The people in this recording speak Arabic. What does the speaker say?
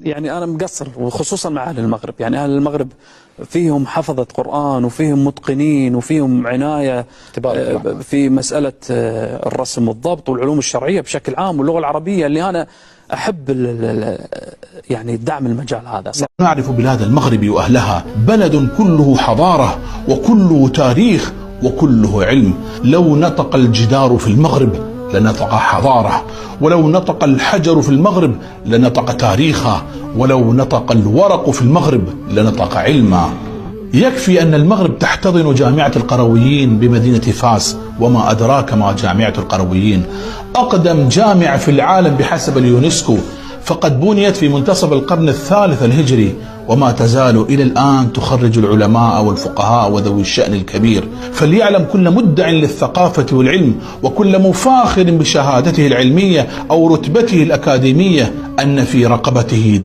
يعني أنا مقصر، وخصوصا مع أهل المغرب. يعني أهل المغرب فيهم حفظة قرآن، وفيهم متقنين، وفيهم عناية في مسألة الرسم والضبط والعلوم الشرعية بشكل عام واللغة العربية، اللي أنا أحب يعني دعم المجال هذا. نعرف بلاد المغرب وأهلها بلد كله حضارة وكله تاريخ وكله علم. لو نطق الجدار في المغرب لنطق حضارة، ولو نطق الحجر في المغرب لنطق تاريخا، ولو نطق الورق في المغرب لنطق علما. يكفي أن المغرب تحتضن جامعة القرويين بمدينة فاس، وما أدراك ما جامعة القرويين، أقدم جامعة في العالم بحسب اليونسكو، فقد بنيت في منتصف القرن الثالث الهجري، وما تزال إلى الآن تخرج العلماء والفقهاء وذوي الشأن الكبير. فليعلم كل مدع للثقافة والعلم وكل مفاخر بشهادته العلمية أو رتبته الأكاديمية أن في رقبته